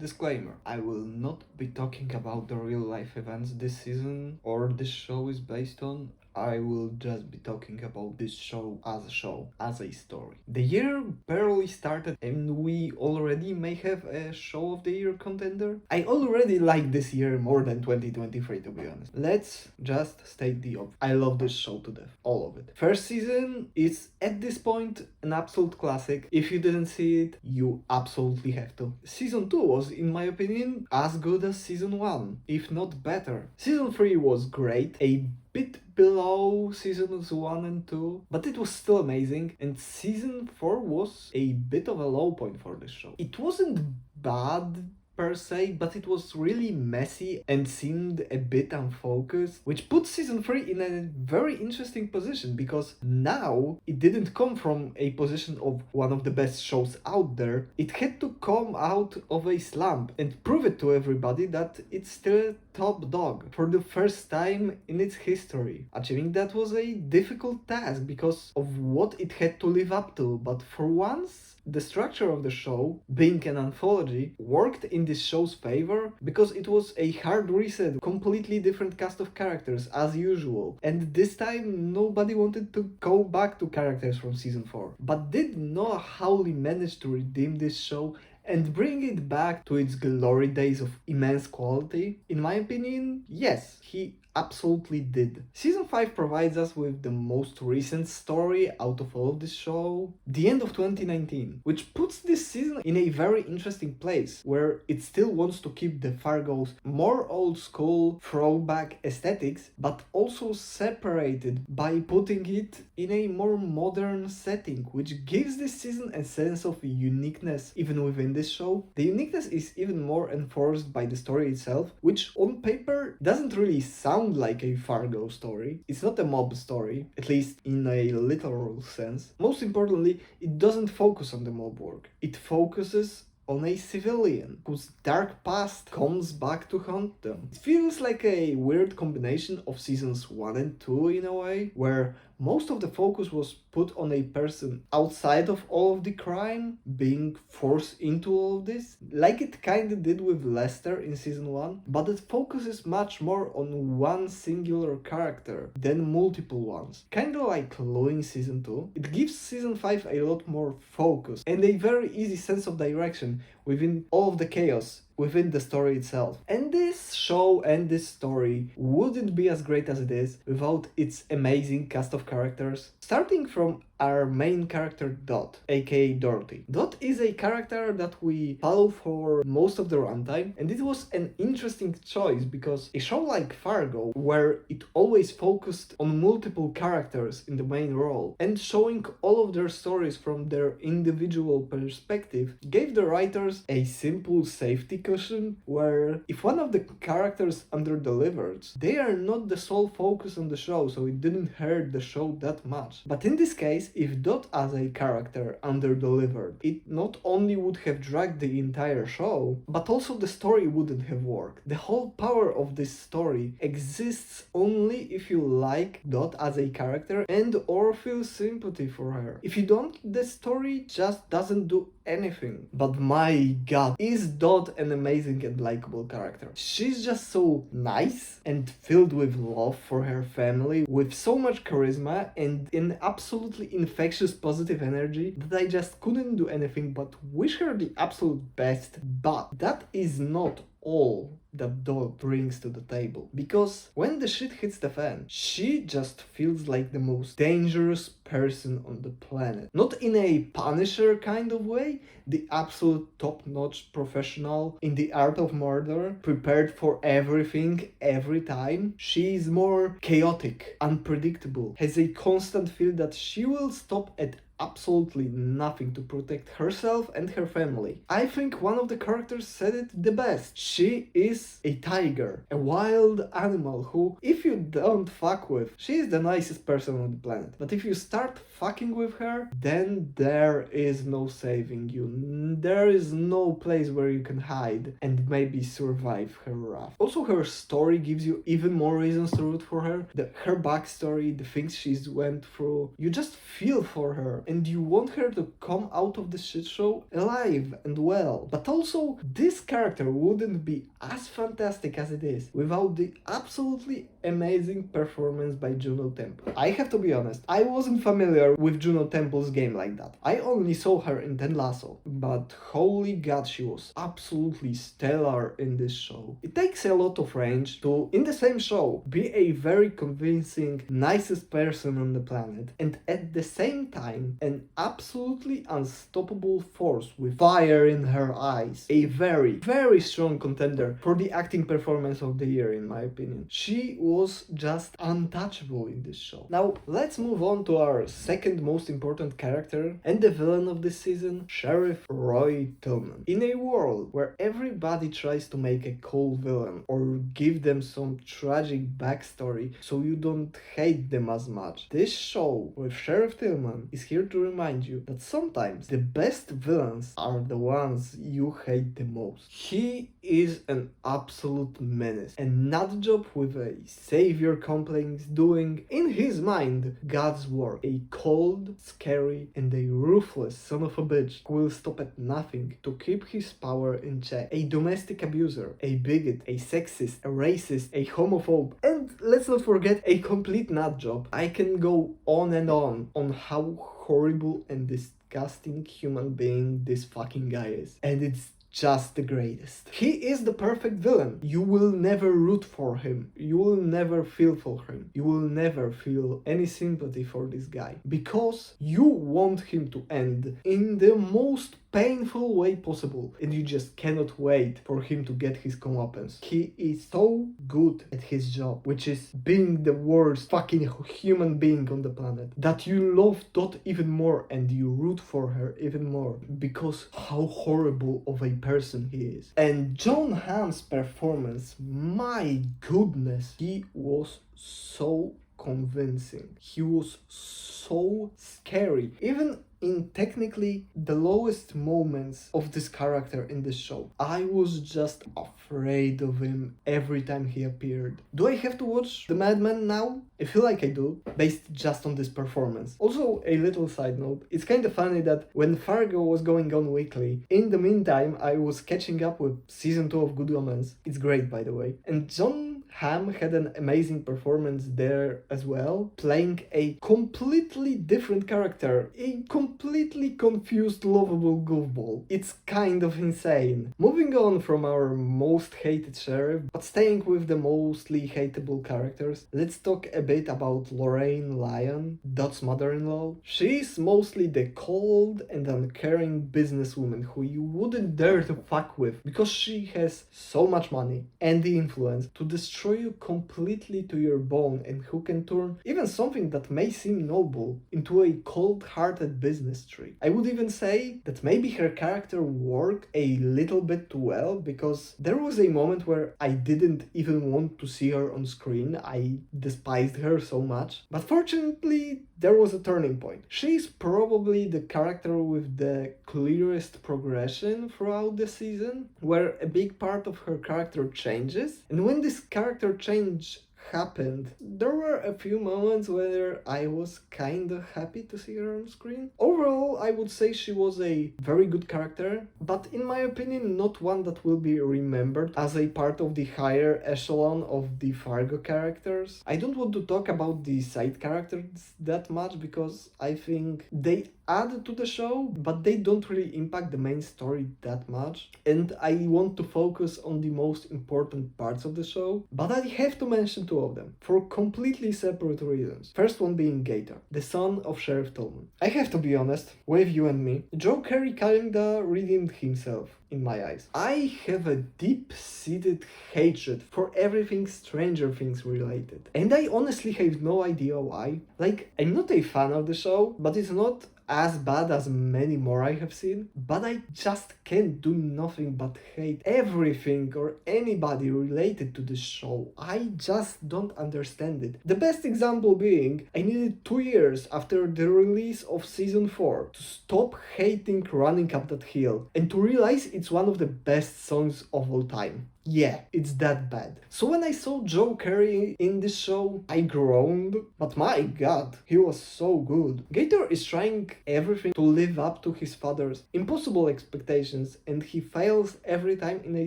Disclaimer, I will not be talking about the real life events this season or this show is based on. I will just be talking about this show, as a story. The year barely started and we already may have a show of the year contender. I already like this year more than 2023 to be honest. Let's just state the obvious. I love this show to death. All of it. First season is at this point an absolute classic. If you didn't see it, you absolutely have to. Season 2 was, in my opinion, as good as season 1, if not better. Season 3 was great, a bit below seasons 1 and 2, but it was still amazing, and season 4 was a bit of a low point for this show. It wasn't bad per se, but it was really messy and seemed a bit unfocused, which puts season 3 in a very interesting position because now it didn't come from a position of one of the best shows out there. It had to come out of a slump and prove it to everybody that it's still top dog for the first time in its history. Achieving that was a difficult task because of what it had to live up to, but for once, the structure of the show, being an anthology, worked in this show's favor because it was a hard reset, completely different cast of characters as usual. And this time nobody wanted to go back to characters from season 4. But did Noah Hawley manage to redeem this show and bring it back to its glory days of immense quality? In my opinion, yes, he absolutely did. Season 5 provides us with the most recent story out of all of this show, the end of 2019, which puts this season in a very interesting place where it still wants to keep the Fargo's more old school throwback aesthetics, but also separated by putting it in a more modern setting, which gives this season a sense of uniqueness even within this show. The uniqueness is even more enforced by the story itself, which on paper doesn't really sound like a Fargo story. It's not a mob story, at least in a literal sense. Most importantly, it doesn't focus on the mob work. It focuses on a civilian whose dark past comes back to haunt them. It feels like a weird combination of seasons 1 and 2 in a way, where most of the focus was put on a person outside of all of the crime being forced into all of this, like it kinda did with Lester in season 1, but it focuses much more on one singular character than multiple ones. Kinda like Louis in season 2. It gives season 5 a lot more focus and a very easy sense of direction within all of the chaos within the story itself. And this show and this story wouldn't be as great as it is without its amazing cast of characters. Starting from our main character Dot, aka Dorothy. Dot is a character that we follow for most of the runtime, and it was an interesting choice because a show like Fargo, where it always focused on multiple characters in the main role and showing all of their stories from their individual perspective, gave the writers a simple safety cushion where if one of the characters underdelivered, they are not the sole focus on the show, so it didn't hurt the show that much. But in this case, if Dot as a character underdelivered, it not only would have dragged the entire show, but also the story wouldn't have worked. The whole power of this story exists only if you like Dot as a character and or feel sympathy for her. If you don't, the story just doesn't do anything. But my god, is Dot an amazing and likable character. She's just so nice and filled with love for her family, with so much charisma and an absolutely infectious positive energy that I just couldn't do anything but wish her the absolute best. But that is not all that Dot brings to the table, because when the shit hits the fan, she just feels like the most dangerous person on the planet. Not in a Punisher kind of way, the absolute top-notch professional in the art of murder, prepared for everything every time. She is more chaotic, unpredictable, has a constant feel that she will stop at absolutely nothing to protect herself and her family. I think one of the characters said it the best. She is a tiger, a wild animal who, if you don't fuck with, she is the nicest person on the planet. But if you start fucking with her, then there is no saving you. There is no place where you can hide and maybe survive her wrath. Also, her story gives you even more reasons to root for her. Her backstory, the things she's went through, you just feel for her. and you want her to come out of the shit show alive and well. But also, this character wouldn't be as fantastic as it is without the absolutely amazing performance by Juno Temple. I have to be honest, I wasn't familiar with Juno Temple's game like that. I only saw her in Ted Lasso, but holy god, she was absolutely stellar in this show. It takes a lot of range to, in the same show, be a very convincing, nicest person on the planet, and at the same time, an absolutely unstoppable force with fire in her eyes. A very, very strong contender for the acting performance of the year, in my opinion. She was just untouchable in this show. Now, let's move on to our second most important character and the villain of this season, Sheriff Roy Tillman. In a world where everybody tries to make a cool villain or give them some tragic backstory so you don't hate them as much, this show with Sheriff Tillman is here to remind you that sometimes the best villains are the ones you hate the most. He is an absolute menace, a nut job with a savior complex doing, in his mind, God's work. A cold, scary, and a ruthless son of a bitch who will stop at nothing to keep his power in check. A domestic abuser, a bigot, a sexist, a racist, a homophobe, and let's not forget, a complete nut job. I can go on and on how horrible and disgusting human being this fucking guy is. And it's just the greatest. He is the perfect villain. You will never root for him. You will never feel for him. You will never feel any sympathy for this guy. Because you want him to end in the most painful way possible, and you just cannot wait for him to get his comeuppance. He is so good at his job, which is being the worst fucking human being on the planet, that you love Dot even more and you root for her even more because how horrible of a person he is. And John Hamm's performance, my goodness, he was so convincing. He was so scary. Even in technically the lowest moments of this character in the show, I was just afraid of him every time he appeared. Do I have to watch The Madman now? I feel like I do, based just on this performance. Also, a little side note, it's kind of funny that when Fargo was going on weekly, in the meantime I was catching up with season 2 of Good Omens. It's great, by the way. And John Hamm had an amazing performance there as well, playing a completely different character, a completely confused, lovable goofball. It's kind of insane. Moving on from our most hated sheriff, but staying with the mostly hateable characters, let's talk a bit about Lorraine Lyon, Dot's mother-in-law. She's mostly the cold and uncaring businesswoman who you wouldn't dare to fuck with because she has so much money and the influence to destroy you completely to your bone, and who can turn even something that may seem noble into a cold-hearted business trick. I would even say that maybe her character worked a little bit too well, because there was a moment where I didn't even want to see her on screen. I despised her so much. But fortunately, there was a turning point. She's probably the character with the clearest progression throughout the season, where a big part of her character changes. And when this character change happened, there were a few moments where I was kinda happy to see her on screen. Overall, I would say she was a very good character, but in my opinion, not one that will be remembered as a part of the higher echelon of the Fargo characters. I don't want to talk about the side characters that much because I think they add to the show, but they don't really impact the main story that much, and I want to focus on the most important parts of the show, but I have to mention two of them, for completely separate reasons. First one being Gator, the son of Sheriff Tillman. I have to be honest, with you and me, Joe Carey kinda redeemed himself in my eyes. I have a deep-seated hatred for everything Stranger Things related, and I honestly have no idea why. Like, I'm not a fan of the show, but it's not as bad as many more I have seen, but I just can't do nothing but hate everything or anybody related to this show. I just don't understand it. The best example being, I needed 2 years after the release of season 4 to stop hating Running Up That Hill and to realize it's one of the best songs of all time. Yeah, it's that bad. So when I saw Joe Carey in this show, I groaned, but my god, he was so good. Gator is trying everything to live up to his father's impossible expectations, and he fails every time in a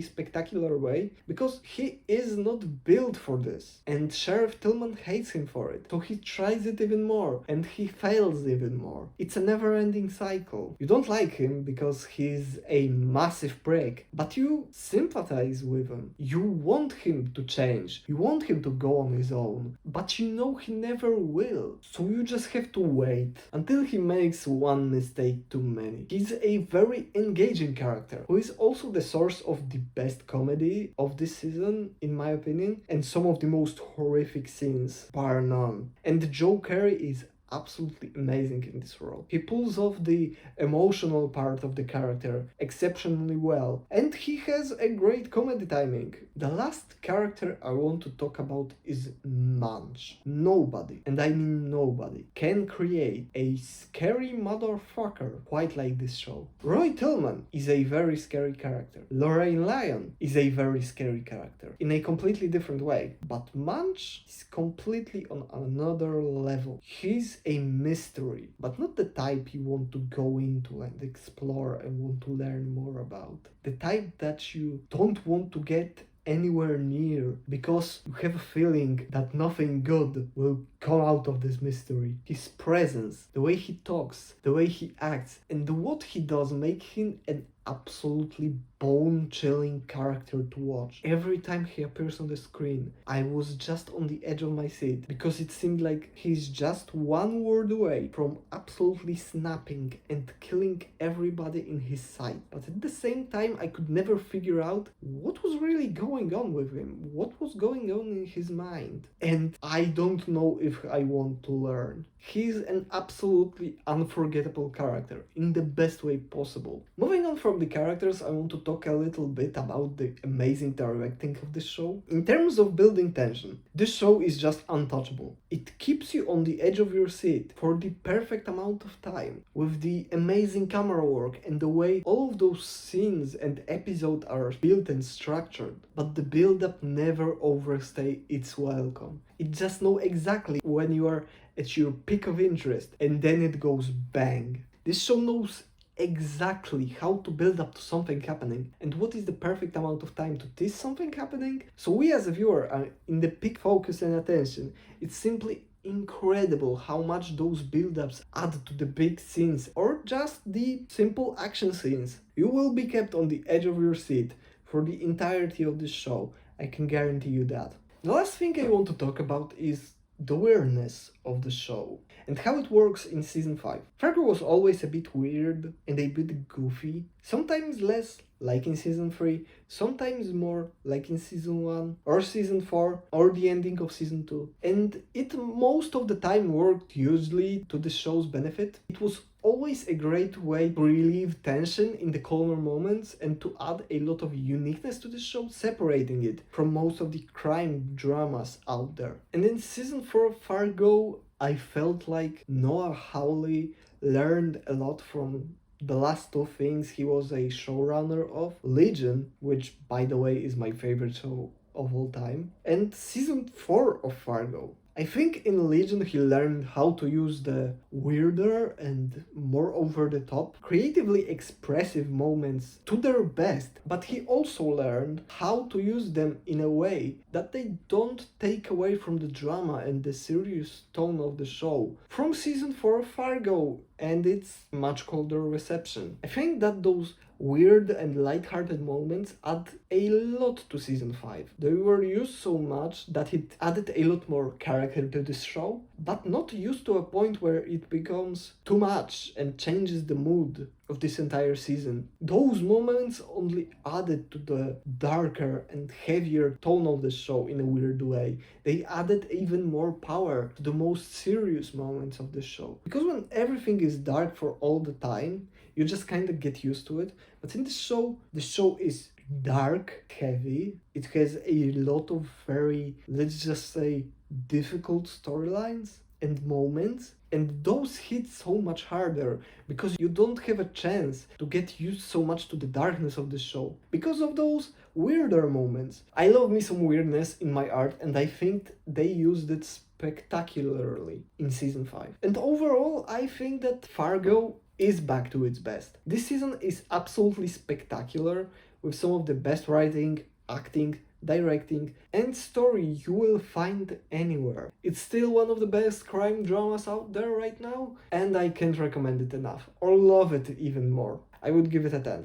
spectacular way because he is not built for this. And Sheriff Tillman hates him for it, so he tries it even more, and he fails even more. It's a never-ending cycle. You don't like him because he's a massive prick, but you sympathize with him. You want him to change. You want him to go on his own, but you know he never will. So you just have to wait until he makes one mistake too many. He's a very engaging character who is also the source of the best comedy of this season, in my opinion, and some of the most horrific scenes, bar none. And Joe Carey is absolutely amazing in this role. He pulls off the emotional part of the character exceptionally well, and he has a great comedy timing. The last character I want to talk about is Munch. Nobody, and I mean nobody, can create a scary motherfucker quite like this show. Roy Tillman is a very scary character. Lorraine Lyon is a very scary character in a completely different way, but Munch is completely on another level. He's a mystery, but not the type you want to go into and explore and want to learn more about. The type that you don't want to get anywhere near because you have a feeling that nothing good will come out of this mystery. His presence, the way he talks, the way he acts, and what he does make him an absolutely bone-chilling character to watch. Every time he appears on the screen, I was just on the edge of my seat because it seemed like he's just one word away from absolutely snapping and killing everybody in his sight. But at the same time, I could never figure out what was really going on with him, what was going on in his mind. And I don't know if I want to learn. He's an absolutely unforgettable character in the best way possible. Moving on from the characters, I want to talk a little bit about the amazing directing of this show. In terms of building tension, this show is just untouchable. It keeps you on the edge of your seat for the perfect amount of time, with the amazing camera work and the way all of those scenes and episodes are built and structured. But the build-up never overstays its welcome. It just knows exactly when you are at your peak of interest, and then it goes bang. This show knows exactly how to build up to something happening and what is the perfect amount of time to tease something happening, so we as a viewer are in the peak focus and attention. It's simply incredible how much those build-ups add to the big scenes or just the simple action scenes. You will be kept on the edge of your seat for the entirety of this show, I can guarantee you that. The last thing I want to talk about is the weirdness of the show and how it works in season 5. Fargo was always a bit weird and a bit goofy, sometimes less like in season 3, sometimes more like in season 1 or season 4 or the ending of season 2. And it most of the time worked hugely to the show's benefit. It was always a great way to relieve tension in the calmer moments and to add a lot of uniqueness to the show, separating it from most of the crime dramas out there. And in season 4 of Fargo, I felt like Noah Hawley learned a lot from the last two things he was a showrunner of: Legion, which by the way is my favorite show of all time, and season 4 of Fargo. I think in Legion he learned how to use the weirder and more over-the-top, creatively expressive moments to their best, but he also learned how to use them in a way that they don't take away from the drama and the serious tone of the show from season 4 of Fargo and its much colder reception. I think that those weird and light-hearted moments add a lot to season 5. They were used so much that it added a lot more character to this show, but not used to a point where it becomes too much and changes the mood of this entire season. Those moments only added to the darker and heavier tone of the show in a weird way. They added even more power to the most serious moments of the show. Because when everything is dark for all the time, you just kind of get used to it. But in the show is dark, heavy. It has a lot of very, let's just say, difficult storylines and moments. And those hit so much harder because you don't have a chance to get used so much to the darkness of the show because of those weirder moments. I love me some weirdness in my art, and I think they used it spectacularly in season 5. And overall, I think that Fargo is back to its best. This season is absolutely spectacular with some of the best writing, acting, directing, and story you will find anywhere. It's still one of the best crime dramas out there right now, and I can't recommend it enough, or love it even more. I would give it a 10.